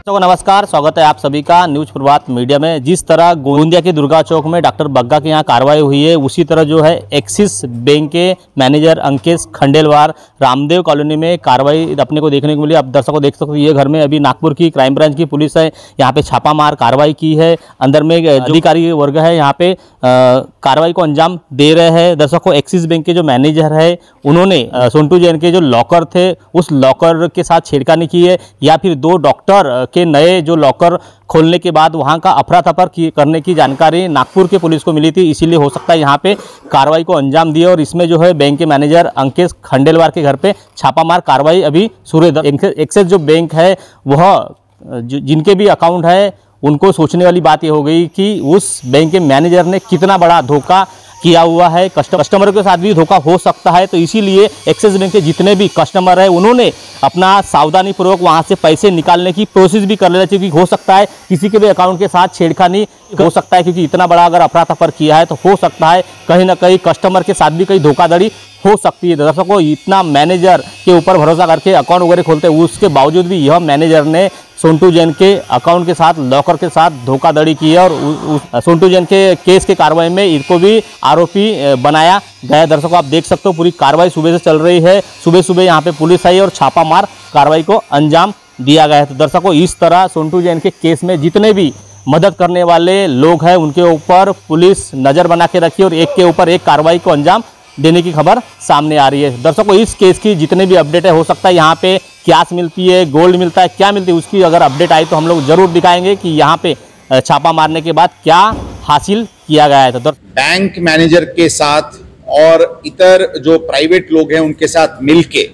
तो नमस्कार, स्वागत है आप सभी का न्यूज प्रभात मीडिया में। जिस तरह गोंदिया के दुर्गा चौक में डॉक्टर बग्गा के यहाँ कार्रवाई हुई है, उसी तरह जो है एक्सिस बैंक के मैनेजर अंकेश खंडेलवाल रामदेव कॉलोनी में कार्रवाई अपने को देखने को मिली। अब दर्शकों देख सकते हो, ये घर में अभी नागपुर की क्राइम ब्रांच की पुलिस है, यहाँ पे छापामार कार्रवाई की है। अंदर में अधिकारी वर्ग है, यहाँ पे कार्रवाई को अंजाम दे रहे हैं। दर्शकों, एक्सिस बैंक के जो मैनेजर है, उन्होंने सोंटू जैन के जो लॉकर थे, उस लॉकर के साथ छेड़खानी की है, या फिर दो डॉक्टर के नए जो लॉकर खोलने के बाद वहां का अफरा तफर करने की जानकारी नागपुर के पुलिस को मिली थी। इसीलिए हो सकता है यहाँ पे कार्रवाई को अंजाम दिए, और इसमें जो है बैंक के मैनेजर अंकेश खंडेलवाल के घर पे छापामार कार्रवाई अभी शुरू है। एक्सिस जो बैंक है, वह जिनके भी अकाउंट है, उनको सोचने वाली बात ये हो गई कि उस बैंक के मैनेजर ने कितना बड़ा धोखा किया हुआ है। कस्टमर के साथ भी धोखा हो सकता है, तो इसीलिए एक्सिस बैंक के जितने भी कस्टमर है, उन्होंने अपना सावधानी पूर्वक वहां से पैसे निकालने की प्रोसेस भी कर लेना चाहिए, क्योंकि हो सकता है किसी के भी अकाउंट के साथ छेड़खानी हो सकता है, क्योंकि इतना बड़ा अगर अफरा तफर किया है तो हो सकता है कहीं ना कहीं कस्टमर के साथ भी कहीं धोखाधड़ी हो सकती है। दर्शकों, इतना मैनेजर के ऊपर भरोसा करके अकाउंट वगैरह खोलते हैं, उसके बावजूद भी यह मैनेजर ने सोंटू जैन के अकाउंट के साथ लॉकर के साथ धोखाधड़ी की है, और सोंटू जैन के केस के कार्रवाई में इनको भी आरोपी बनाया गया। दर्शकों, आप देख सकते हो, पूरी कार्रवाई सुबह से चल रही है। सुबह सुबह यहाँ पे पुलिस आई और छापामार कार्रवाई को अंजाम दिया गया है। तो दर्शकों, इस तरह सोंटू जैन के केस में जितने भी मदद करने वाले लोग हैं, उनके ऊपर पुलिस नज़र बना के रखी, और एक के ऊपर एक कार्रवाई को अंजाम देने की खबर सामने आ रही है। दर्शकों, इस केस की जितने भी अपडेट है, हो सकता है यहाँ पे कैश मिलती है, गोल्ड मिलता है, क्या मिलती है, उसकी अगर अपडेट आई तो हम लोग जरूर दिखाएंगे कि यहाँ पे छापा मारने के बाद क्या हासिल किया गया है। तो बैंक मैनेजर के साथ और इतर जो प्राइवेट लोग हैं उनके साथ मिलके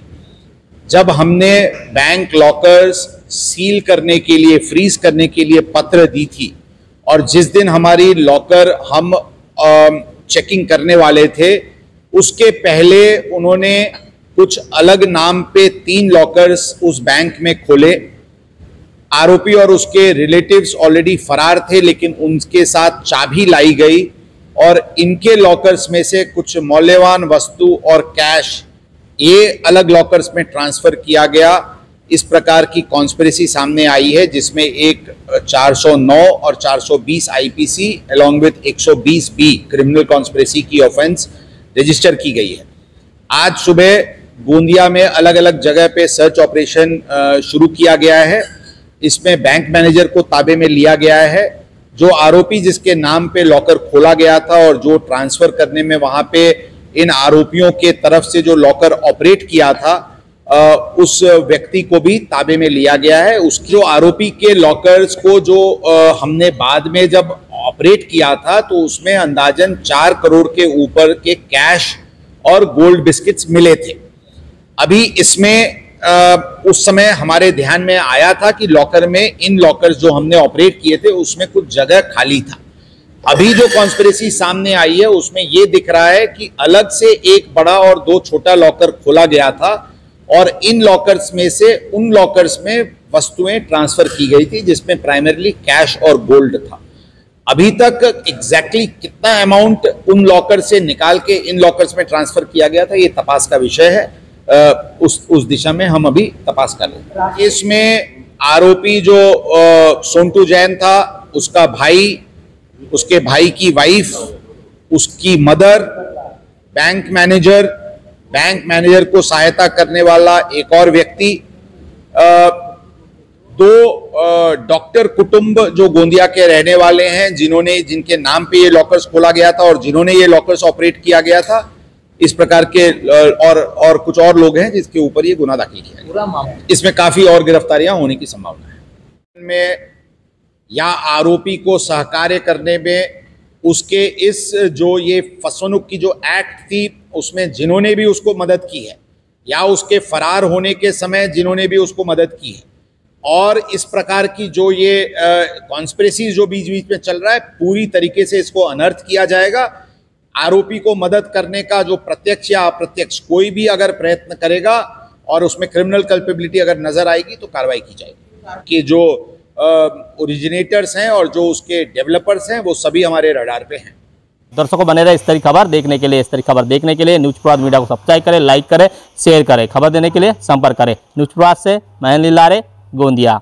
जब हमने बैंक लॉकर्स सील करने के लिए, फ्रीज करने के लिए पत्र दी थी, और जिस दिन हमारी लॉकर हम चेकिंग करने वाले थे, उसके पहले उन्होंने कुछ अलग नाम पे 3 लॉकर्स उस बैंक में खोले। आरोपी और उसके रिलेटिव्स ऑलरेडी फरार थे, लेकिन उनके साथ चाबी लाई गई, और इनके लॉकर्स में से कुछ मौल्यवान वस्तु और कैश ये अलग लॉकर्स में ट्रांसफर किया गया। इस प्रकार की कॉन्स्पिरेसी सामने आई है, जिसमें एक 409 और 420 IPC along with 120 B criminal conspiracy की ऑफेंस रजिस्टर की गई है। आज सुबह गोंदिया में अलग अलग जगह पे सर्च ऑपरेशन शुरू किया गया है। इसमें बैंक मैनेजर को ताबे में लिया गया है। जो आरोपी जिसके नाम पे लॉकर खोला गया था और जो ट्रांसफर करने में वहां पे इन आरोपियों के तरफ से जो लॉकर ऑपरेट किया था, उस व्यक्ति को भी ताबे में लिया गया है। उसकी जो आरोपी के लॉकर्स को जो हमने बाद में जब ऑपरेट किया था, तो उसमें अंदाजन 4 करोड़ के ऊपर के कैश और गोल्ड बिस्किट्स मिले थे। अभी इसमें उस समय हमारे ध्यान में आया था कि लॉकर में, इन लॉकर्स जो हमने ऑपरेट किए थे, उसमें कुछ जगह खाली था। अभी जो कॉन्स्पिरेसी सामने आई है, उसमें यह दिख रहा है कि अलग से एक बड़ा और 2 छोटा लॉकर खोला गया था, और इन लॉकर्स में से उन लॉकर्स में वस्तुएं ट्रांसफर की गई थी, जिसमें प्राइमरली कैश और गोल्ड था। अभी तक एग्जैक्टली कितना अमाउंट उन लॉकर से निकाल के इन लॉकर्स में ट्रांसफर किया गया था, ये तपास का विषय है। उस दिशा में हम अभी तपास कर रहे हैं। इसमें आरोपी जो सोंटू जैन था, उसका भाई, उसके भाई की वाइफ, उसकी मदर, बैंक मैनेजर को सहायता करने वाला एक और व्यक्ति, 2 डॉक्टर कुटुंब जो गोंदिया के रहने वाले हैं, जिनके नाम पे ये लॉकर्स खोला गया था और जिन्होंने ये लॉकर्स ऑपरेट किया गया था। इस प्रकार के और कुछ और लोग हैं जिसके ऊपर ये गुनाह दाखिल किया गया। इसमें काफी और गिरफ्तारियां होने की संभावना है। में या आरोपी को सहकार्य करने में, उसके इस जो ये फसवनुक की जो एक्ट थी, उसमें जिन्होंने भी उसको मदद की है, या उसके फरार होने के समय जिन्होंने भी उसको मदद की है, और इस प्रकार की जो ये कॉन्स्पिरेसी जो बीच बीच में चल रहा है, पूरी तरीके से इसको अनर्थ किया जाएगा। आरोपी को मदद करने का जो प्रत्यक्ष या अप्रत्यक्ष कोई भी अगर प्रयत्न करेगा और उसमें क्रिमिनल कल्पेबिलिटी अगर नजर आएगी, तो कार्रवाई की जाएगी। कि जो ओरिजिनेटर्स हैं और जो उसके डेवलपर्स हैं, वो सभी हमारे रडार पे हैं। दर्शकों, बने रहे इस तरह खबर देखने के लिए। इस तरह खबर देखने के लिए न्यूज प्रभात मीडिया को सब्सक्राइब करें, लाइक करें, शेयर करें। खबर देने के लिए संपर्क करें। न्यूज प्रभात से मैं लीलारे, गोंदिया।